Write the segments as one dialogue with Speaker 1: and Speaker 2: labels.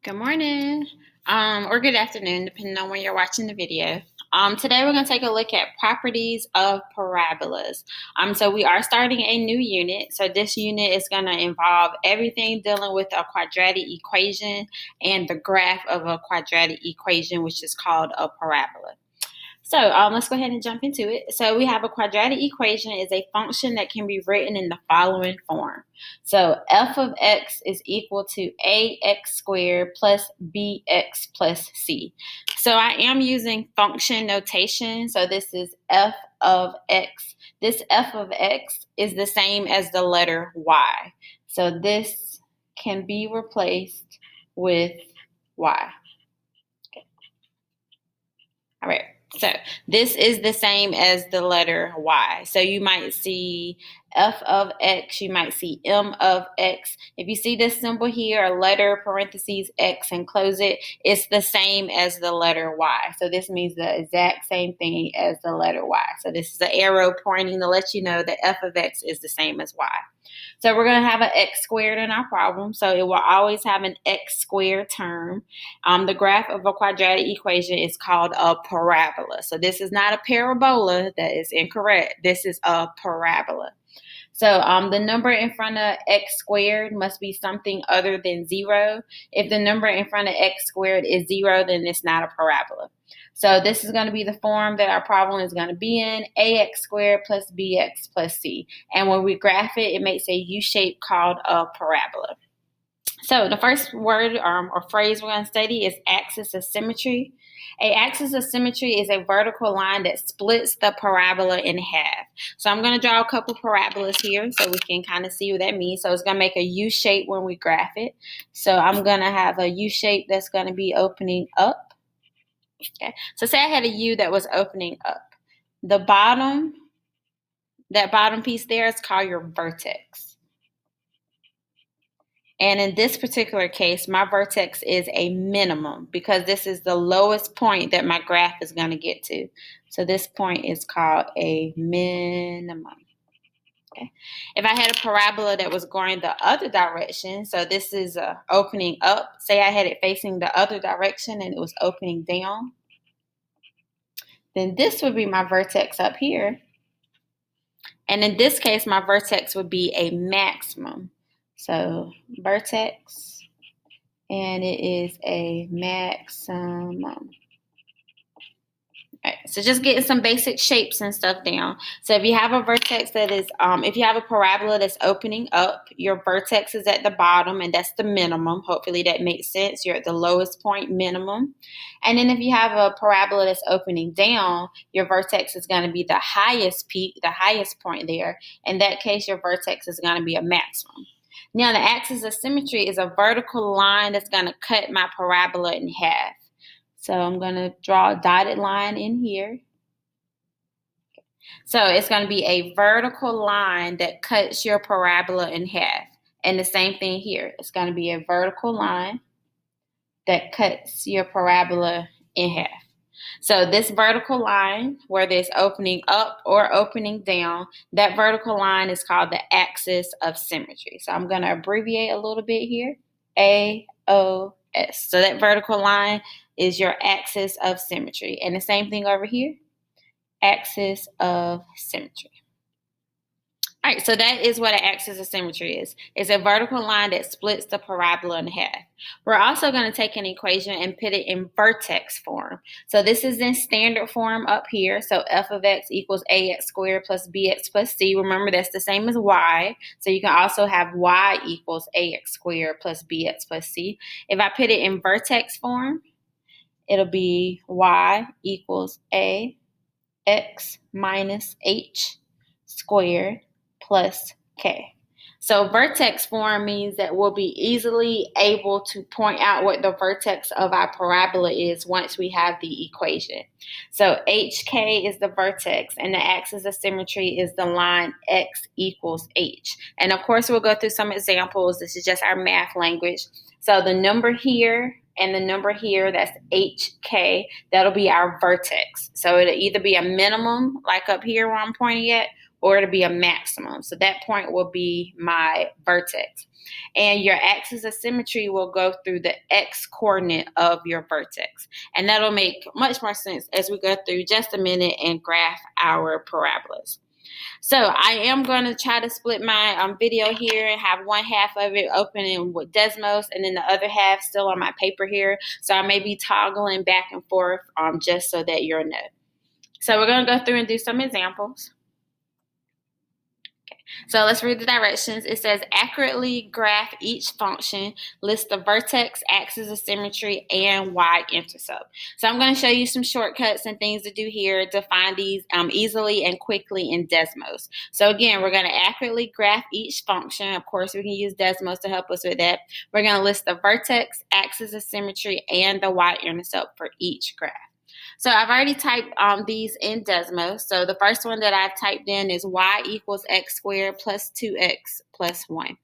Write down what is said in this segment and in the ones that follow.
Speaker 1: Good morning, or good afternoon, depending on when you're watching the video. Today we're going to take a look at properties of parabolas. So we are starting a new unit. So this unit is going to involve everything dealing with a quadratic equation and the graph of a quadratic equation, which is called a parabola. So let's go ahead and jump into it. So we have a quadratic equation is a function that can be written in the following form. So f of x is equal to ax squared plus bx plus c. So I am using function notation. So this is f of x. This f of x is the same as the letter y. So this can be replaced with y. Okay. All right. So this is the same as the letter y. So you might see f of x, you might see m of x. If you see this symbol here, a letter, parentheses, x, and close it, it's the same as the letter y. So this means the exact same thing as the letter y. So this is an arrow pointing to let you know that f of x is the same as y. So we're going to have an x squared in our problem. So it will always have an x squared term. The graph of a quadratic equation is called a parabola. So this is not a parabola. That is incorrect. This is a parabola. So the number in front of x squared must be something other than 0. If the number in front of x squared is 0, then it's not a parabola. So this is going to be the form that our problem is going to be in, ax squared plus bx plus c. And when we graph it, it makes a U-shape called a parabola. So the first word or phrase we're going to study is axis of symmetry. A axis of symmetry is a vertical line that splits the parabola in half. So I'm going to draw a couple parabolas here so we can kind of see what that means. So it's going to make a U shape when we graph it. So I'm going to have a U shape that's going to be opening up. Okay. So say I had a U that was opening up. The bottom, that bottom piece there is called your vertex. And in this particular case, my vertex is a minimum because this is the lowest point that my graph is going to get to. So this point is called a minimum. Okay. If I had a parabola that was going the other direction, so this is opening up. Say I had it facing the other direction and it was opening down. Then this would be my vertex up here. And in this case, my vertex would be a maximum. So vertex, and it is a maximum. All right, so just getting some basic shapes and stuff down. So if you have a vertex that is, if you have a parabola that's opening up, your vertex is at the bottom, and that's the minimum. Hopefully that makes sense. You're at the lowest point, minimum. And then if you have a parabola that's opening down, your vertex is going to be the highest peak, the highest point there. In that case, your vertex is going to be a maximum. Now, the axis of symmetry is a vertical line that's going to cut my parabola in half. So I'm going to draw a dotted line in here. So it's going to be a vertical line that cuts your parabola in half. And the same thing here. It's going to be a vertical line that cuts your parabola in half. So this vertical line, whether it's opening up or opening down, that vertical line is called the axis of symmetry. So I'm going to abbreviate a little bit here, AOS. So that vertical line is your axis of symmetry. And the same thing over here, axis of symmetry. All right, so that is what an axis of symmetry is. It's a vertical line that splits the parabola in half. We're also going to take an equation and put it in vertex form. So this is in standard form up here. So f of x equals ax squared plus bx plus c. Remember, that's the same as y. So you can also have y equals ax squared plus bx plus c. If I put it in vertex form, it'll be y equals ax minus h squared plus k. So vertex form means that we'll be easily able to point out what the vertex of our parabola is once we have the equation. So hk is the vertex, and the axis of symmetry is the line x equals h. And of course, we'll go through some examples. This is just our math language. So the number here and the number here, that's HK, that'll be our vertex. So it'll either be a minimum, like up here where I'm pointing at, or it'll be a maximum. So that point will be my vertex. And your axis of symmetry will go through the x coordinate of your vertex. And that'll make much more sense as we go through just a minute and graph our parabolas. So I am going to try to split my video here and have one half of it open with Desmos and then the other half still on my paper here. So I may be toggling back and forth just so that you'll know. So we're going to go through and do some examples. So let's read the directions. It says accurately graph each function, list the vertex, axis of symmetry, and y-intercept. So I'm going to show you some shortcuts and things to do here to find these easily and quickly in Desmos. So again, we're going to accurately graph each function. Of course, we can use Desmos to help us with that. We're going to list the vertex, axis of symmetry, and the y-intercept for each graph. So I've already typed these in Desmos. So the first one that I've typed in is y equals x squared plus 2x plus 1.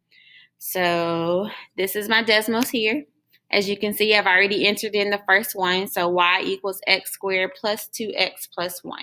Speaker 1: So this is my Desmos here. As you can see, I've already entered in the first one. So y equals x squared plus 2x plus 1.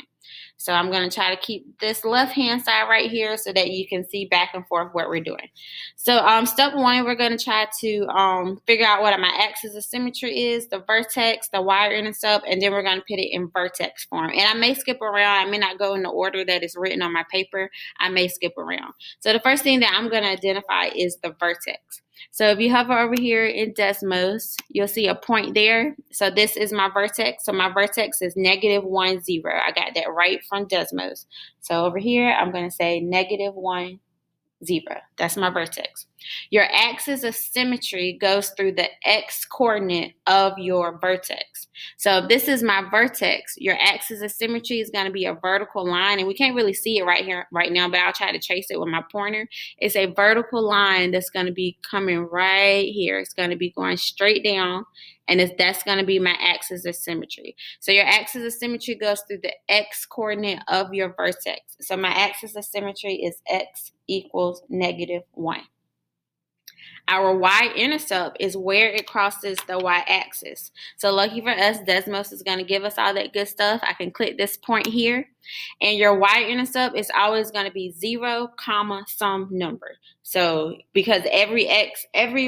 Speaker 1: So I'm going to try to keep this left-hand side right here so that you can see back and forth what we're doing. So step one, we're going to try to figure out what my axis of symmetry is, the vertex, the y-intercept, and then we're going to put it in vertex form. And I may skip around. I may not go in the order that is written on my paper. I may skip around. So the first thing that I'm going to identify is the vertex. So if you hover over here in Desmos, you'll see a point there. So this is my vertex. So my vertex is -1, 0. I got that right from Desmos. So over here, I'm going to say -1, 0. That's my vertex. Your axis of symmetry goes through the x coordinate of your vertex. So if this is my vertex, your axis of symmetry is going to be a vertical line, and we can't really see it right now, but I'll try to trace it with my pointer. It's a vertical line that's going to be coming right here. It's going to be going straight down, and that's going to be my axis of symmetry. So your axis of symmetry goes through the x coordinate of your vertex. So my axis of symmetry is x equals -1. Our y-intercept is where it crosses the y-axis. So lucky for us, Desmos is going to give us all that good stuff. I can click this point here. And your y-intercept is always going to be 0, some number. So because every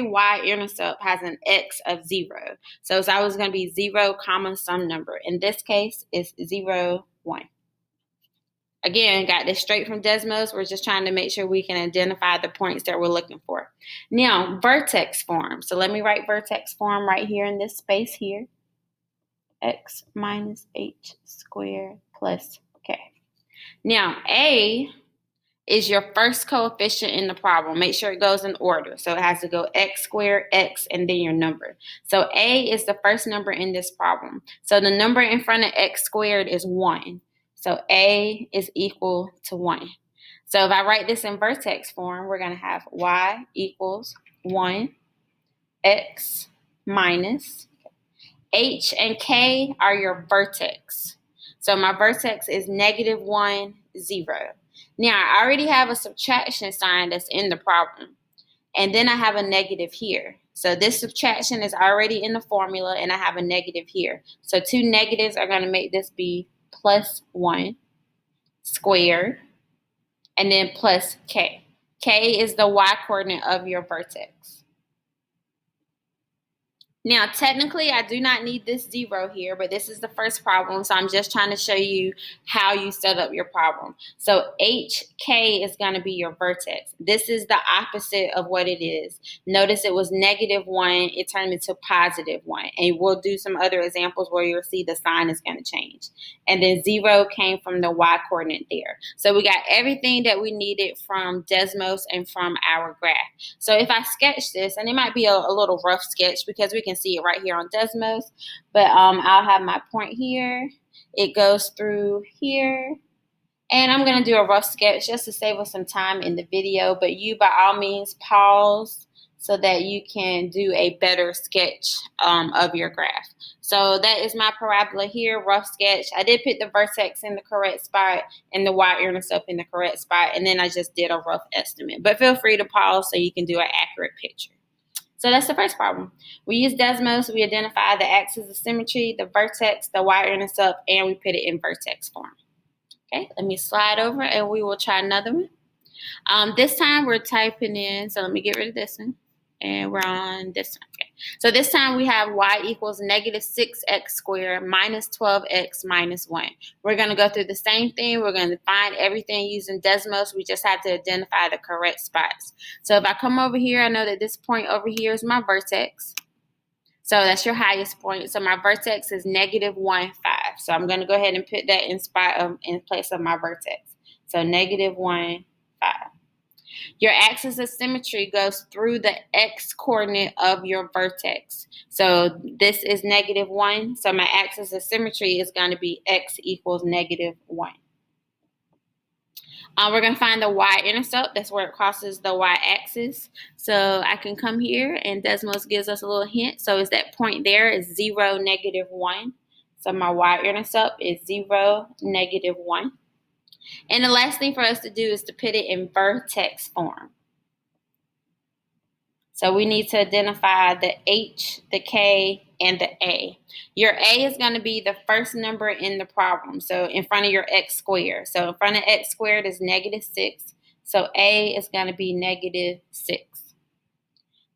Speaker 1: y-intercept has an x of 0. So it's always going to be 0, some number. In this case, it's 0, 1. Again, got this straight from Desmos. We're just trying to make sure we can identify the points that we're looking for. Now, vertex form. So let me write vertex form right here in this space here. X minus h squared plus k. Now, a is your first coefficient in the problem. Make sure it goes in order. So it has to go x squared, x, and then your number. So a is the first number in this problem. So the number in front of x squared is 1. So a is equal to 1. So if I write this in vertex form, we're going to have y equals 1, x minus h and k are your vertex. So my vertex is -1, 0. Now, I already have a subtraction sign that's in the problem. And then I have a negative here. So this subtraction is already in the formula, and I have a negative here. So two negatives are going to make this be +1 squared, and then plus k. K is the y-coordinate of your vertex. Now, technically, I do not need this 0 here, but this is the first problem, so I'm just trying to show you how you set up your problem. So HK is going to be your vertex. This is the opposite of what it is. Notice it was -1, it turned into +1, and we'll do some other examples where you'll see the sign is going to change. And then 0 came from the y-coordinate there. So we got everything that we needed from Desmos and from our graph. So if I sketch this, and it might be a little rough sketch because we can see it right here on Desmos, but I'll have my point here. It goes through here, and I'm going to do a rough sketch just to save us some time in the video, but you by all means pause so that you can do a better sketch of your graph. So that is my parabola here, rough sketch. I did put the vertex in the correct spot and the y-intercept in the correct spot, and then I just did a rough estimate. But feel free to pause so you can do an accurate picture. So that's the first problem. We use Desmos, we identify the axis of symmetry, the vertex, the y-intercept, and we put it in vertex form. Okay, let me slide over and we will try another one. This time we're typing in, so let me get rid of this one. And we're on this one. Okay. So this time we have y equals negative 6x squared minus 12x minus 1. We're going to go through the same thing. We're going to find everything using Desmos. We just have to identify the correct spots. So if I come over here, I know that this point over here is my vertex. So that's your highest point. So my vertex is negative 1, 5. So I'm going to go ahead and put that in place of my vertex. So negative 1, 5. Your axis of symmetry goes through the x coordinate of your vertex. So this is negative 1. So my axis of symmetry is going to be x equals negative 1. We're going to find the y-intercept. That's where it crosses the y-axis. So I can come here, and Desmos gives us a little hint. So is that point there is 0, negative 1. So my y-intercept is 0, negative 1. And the last thing for us to do is to put it in vertex form. So we need to identify the H, the K, and the A. Your A is going to be the first number in the problem, so in front of your x squared. So in front of x squared is negative 6, so A is going to be negative 6.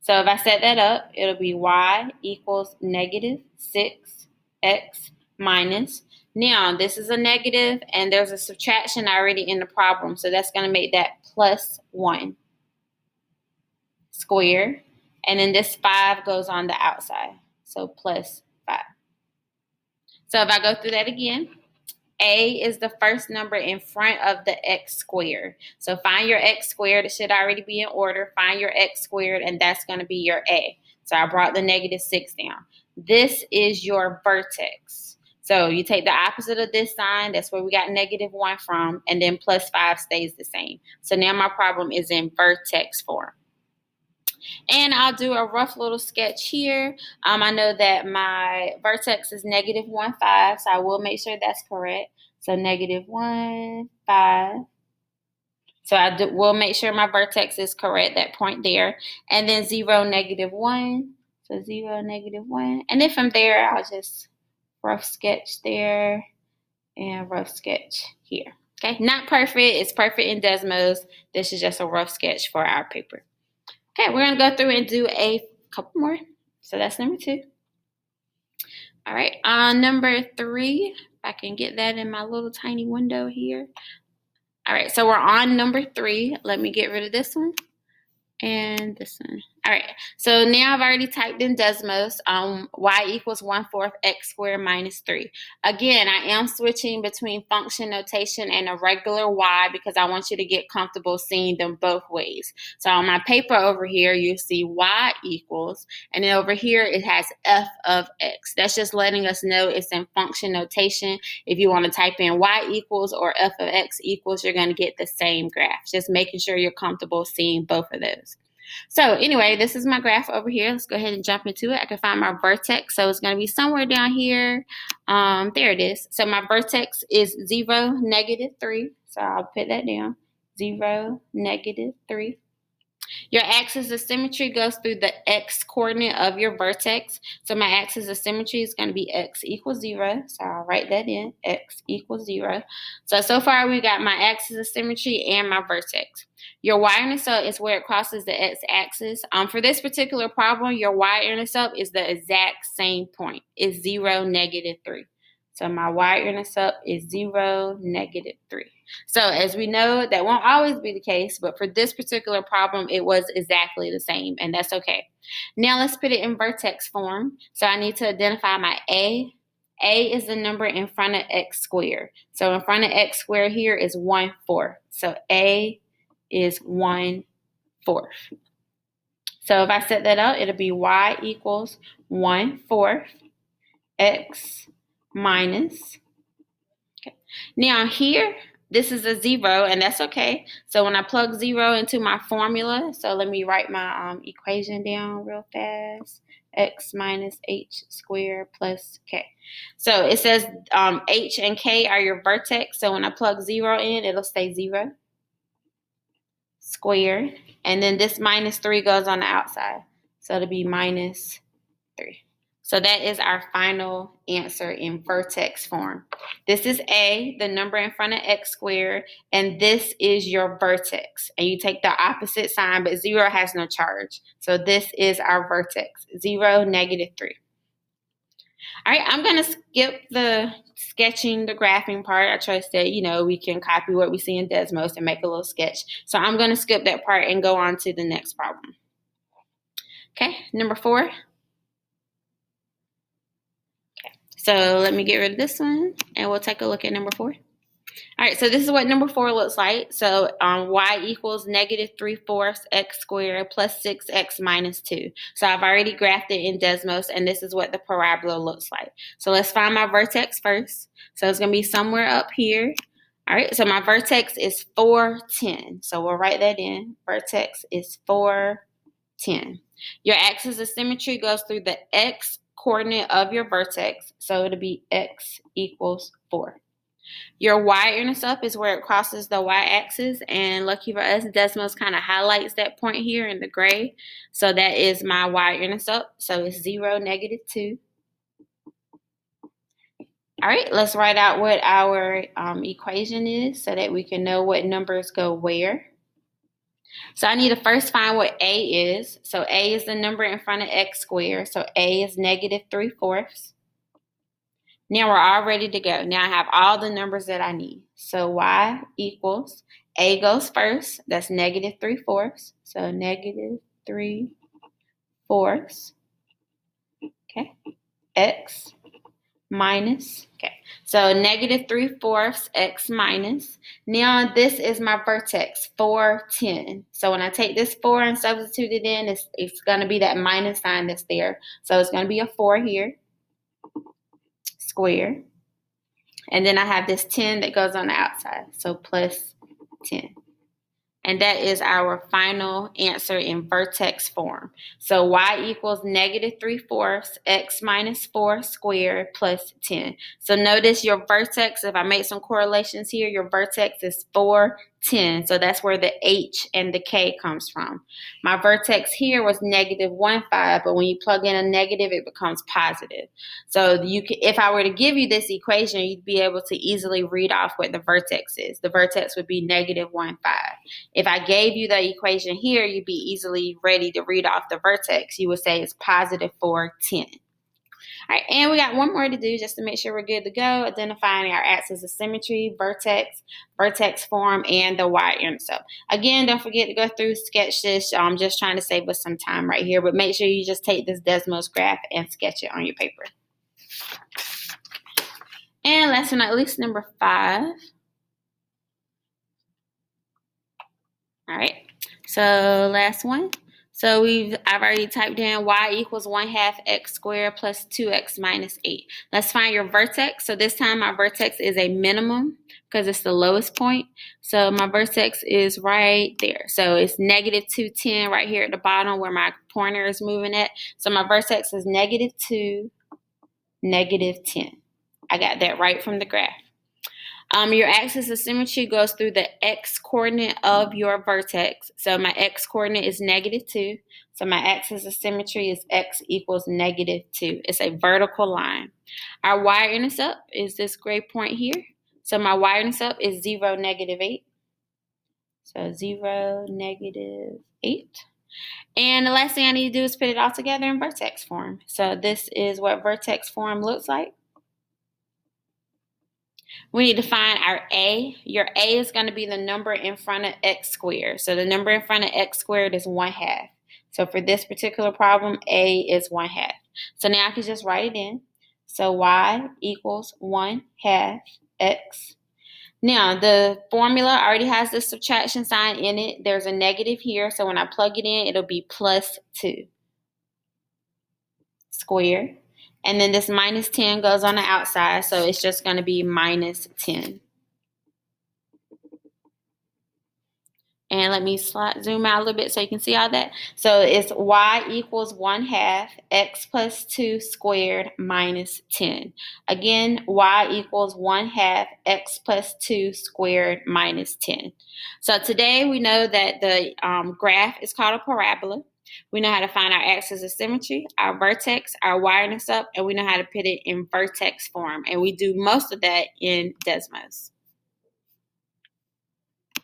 Speaker 1: So if I set that up, it'll be y equals negative 6x minus. Now, this is a negative, and there's a subtraction already in the problem, so that's going to make that plus 1 squared. And then this 5 goes on the outside, so plus 5. So if I go through that again, A is the first number in front of the x squared. So find your x squared. It should already be in order. Find your x squared, and that's going to be your A. So I brought the negative 6 down. This is your vertex. So you take the opposite of this sign. That's where we got negative 1 from. And then plus 5 stays the same. So now my problem is in vertex form. And I'll do a rough little sketch here. I know that my vertex is negative 1, 5. So I will make sure that's correct. So negative 1, 5. So will make sure my vertex is correct, that point there. And then 0, negative 1. So 0, negative 1. And then from there, I'll just rough sketch there and rough sketch here. Okay, not perfect. It's perfect in Desmos. This is just a rough sketch for our paper. Okay, we're going to go through and do a couple more. So that's number 2. All right, number 3, if I can get that in my little tiny window here. All right, so we're on number 3. Let me get rid of this one and this one. All right, so now I've already typed in Desmos, y equals 1/4 x squared minus 3. Again, I am switching between function notation and a regular y because I want you to get comfortable seeing them both ways. So on my paper over here, you see y equals, and then over here it has f of x. That's just letting us know it's in function notation. If you want to type in y equals or f of x equals, you're going to get the same graph. Just making sure you're comfortable seeing both of those. So anyway, this is my graph over here. Let's go ahead and jump into it. I can find my vertex. So it's going to be somewhere down here. There it is. So my vertex is 0, negative 3. So I'll put that down. 0, negative 3. Your axis of symmetry goes through the x coordinate of your vertex. So my axis of symmetry is going to be x equals 0. So I'll write that in, x equals 0. So far we got my axis of symmetry and my vertex. Your y-intercept is where it crosses the x-axis. For this particular problem, your y-intercept is the exact same point. It's 0, negative 3. So my y-intercept is 0, negative 3. So as we know, that won't always be the case, but for this particular problem, it was exactly the same, and that's okay. Now let's put it in vertex form. So I need to identify my A. A is the number in front of x squared. So in front of x squared here is 1/4. So A is 1/4. So if I set that up, it'll be y equals 1/4 x minus. Okay. Now here, this is a 0, and that's okay. So when I plug 0 into my formula, so let me write my equation down real fast. X minus h squared plus k. So it says h and k are your vertex. So when I plug 0 in, it'll stay 0 squared. And then this minus 3 goes on the outside. So it'll be minus 3. So that is our final answer in vertex form. This is A, the number in front of x squared, and this is your vertex. And you take the opposite sign, but 0 has no charge. So this is our vertex, 0, -3. All right, I'm going to skip the sketching, the graphing part. I trust that, we can copy what we see in Desmos and make a little sketch. So I'm going to skip that part and go on to the next problem. Okay, number 4. So let me get rid of this one, and we'll take a look at number 4. All right, so this is what number 4 looks like. So y equals -3/4 x squared plus 6x minus 2. So I've already graphed it in Desmos, and this is what the parabola looks like. So let's find my vertex first. So it's going to be somewhere up here. All right, so my vertex is 4, 10. So we'll write that in. Vertex is 4, 10. Your axis of symmetry goes through the x coordinate of your vertex. So it'll be x equals 4. Your y-intercept is where it crosses the y-axis, and lucky for us, Desmos kind of highlights that point here in the gray. So that is my y-intercept. So it's 0, -2. All right, let's write out what our equation is so that we can know what numbers go where. So I need to first find what a is. So a is the number in front of x squared. So a is -3/4. Now we're all ready to go. Now I have all the numbers that I need. So y equals, a goes first. That's -3/4. So -3/4. Okay. X minus. Okay. So -3/4 x minus. Now this is my vertex, 4, 10. So when I take this 4 and substitute it in, it's going to be that minus sign that's there. So it's going to be a 4 here. Square. And then I have this 10 that goes on the outside. So plus 10. And that is our final answer in vertex form. So y equals -3/4 x minus 4 squared plus 10. So notice your vertex, if I make some correlations here, your vertex is 4, 10. So that's where the h and the k comes from. My vertex here was -1, 5, but when you plug in a negative, it becomes positive. So if I were to give you this equation, you'd be able to easily read off what the vertex is. The vertex would be -1, 5. If I gave you the equation here, you'd be easily ready to read off the vertex. You would say it's +4, 10. All right, and we got one more to do just to make sure we're good to go. Identifying our axis of symmetry, vertex form, and the y-intercept. Again, don't forget to go through, sketch this. I'm just trying to save us some time right here, but make sure you just take this Desmos graph and sketch it on your paper. And last but not least, number 5. All right, so last one. So I've already typed in y equals 1/2 x squared plus 2x minus 8. Let's find your vertex. So this time my vertex is a minimum because it's the lowest point. So my vertex is right there. So it's -2, 10 right here at the bottom where my pointer is moving at. So my vertex is -2, -10. I got that right from the graph. Your axis of symmetry goes through the x coordinate of your vertex. So my x coordinate is -2. So my axis of symmetry is x equals -2. It's a vertical line. Our y-intercept is this gray point here. So my y-intercept is 0, -8. So 0, -8. And the last thing I need to do is put it all together in vertex form. So this is what vertex form looks like. We need to find our a. Your a is going to be the number in front of x squared. So the number in front of x squared is 1/2. So for this particular problem, a is 1/2. So now I can just write it in. So y equals 1/2 x. Now the formula already has the subtraction sign in it. There's a negative here. So when I plug it in, it'll be +2 squared. And then this -10 goes on the outside, so it's just going to be -10. And let me zoom out a little bit so you can see all that. So it's y equals 1/2 x plus 2 squared minus 10. Again, y equals 1/2 x plus 2 squared minus 10. So today we know that the graph is called a parabola. We know how to find our axis of symmetry, our vertex, our wiring up, and we know how to put it in vertex form. And we do most of that in Desmos.